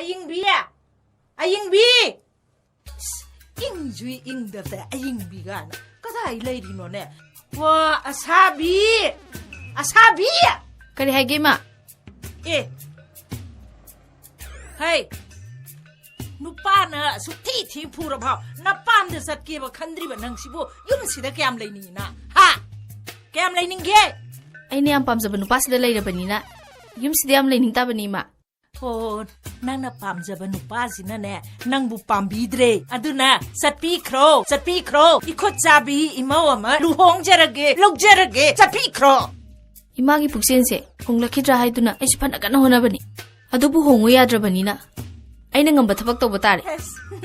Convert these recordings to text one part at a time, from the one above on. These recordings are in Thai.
ยิงบีอะไอยิงบีอิงจุยอิงเดแต่ไอยิงบีกันก็ได้เลยดีโน่เนี่ยว่าอาซาบีก็ได้ให้เกมอ่ะเอ๊ะเฮ้ยนุป้านะสุดที่พูดเราเปล่านับป้ามเดือดสัตว์เกี่ยวกับคันดรีบันนังสิบุยุ่งสิเด็กแกมเลยนี่นะฮะแกมเลยนิ่งเก้ไอเนี่ยปั๊มจะเป็นนุป้าสิเดเลยนะปนีนะยุ่งสิเดียมเลยนิ่งตาปนีมาโอ้นั่งนับปั๊มจะเป็นนุป้าสินะเนี่ยนั่งบุปั๊มบีดเรอดูนะสัตว์ปีโครอีโคจาบีอีมาวมาลูฮงเจรเกลูกเจรเกสัตว์ปีโครอีมากีปุกเซนเซ่คงลักคิดร้ายตุนะไอชิพันกันหัวหน้าปนีอะดูบุหงวิยาดระปนีนะไอ้นั่งงมบัตรพักตัวบัตรเลย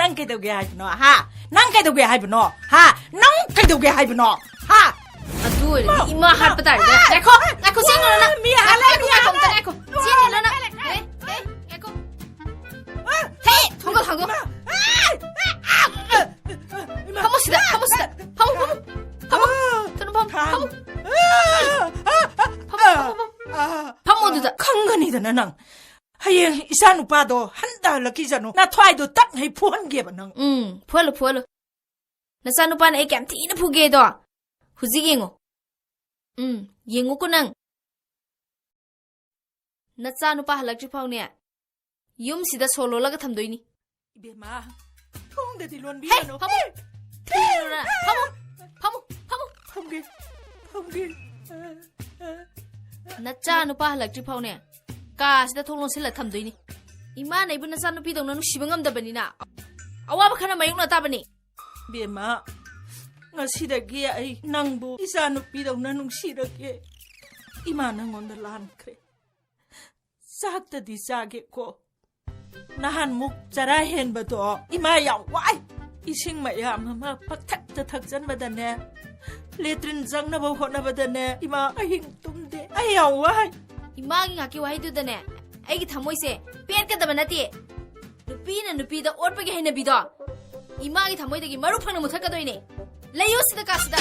นั่งแค่ตัวแกให้ปนอฮะนั่งแค่ตัวแกให้ปนอฮะนั่งแค่ตัวแกให้ปนอฮะอะดูเลยอีมาหัดบัตรเลยไอ้โคเสียงแล้วนะมีอะไรมีอะไรไอ้โคเสียงแล้วนะเฮ้ไอ้โคเฮ้ทั้งก็พมุสิดาพมุทุนพมุดูดาขังกันนี่แต่นั่งเฮ้ยอีสานุปาโดฮันดาลักกี้จันโนน่าทวายดูตักให้พูนเก็บนังพูดเลยน่าสานุปานไอ้แกมที่น่ะพูเกดอ่ะหุซิเกงโยิงกูนังน่าสานุปาหลักจีพาวเนี่ยยุ่มสิดาโซโลลักทำด้วยนี่เบมาทุ่งเด็ดที่ล้วนบีโน่พมุที่นู่นนะพมุเกน่าสานุปาหลักจีพาวเนี่ยกาสิดาทงลงสิลักทำด้วยนี่อีมาในบุญน่าสานุปีตรงนั้นชิบังกำดับนี่นะเอาว่าบักขณะมายุ่งน่าตาบันนี่เบมางั้นสิดาเกียไอ้นางบูอีสานุปีตรงนั้นนุ่งสิดาเกียอีมานั่งอนเดลานเครสักแต่ดิสักเกโคน่าหันมุกจะได้เห็นบัดตัวอีมาอย่างวายอีชิงมายามมาพักทักจะทักจันบัดเนี่ยเลตรินจังนะบ่คนนะบัดเนี่ยอีมาไอ้หิงตุ้มเดไอ้อย่างวายอีมากิงากิวาให้ดูดเนี่ยไอ้กิทำมวยเสเปลี่ยนกันแต่บันนาทีนุปีน่ะนุปีดาอดไปแค่ให้นบีดาอีมากิทำมวยแต่กิมารุพังนมุทักกันด้วยเนี่ยเลยยุสิตะกัสดา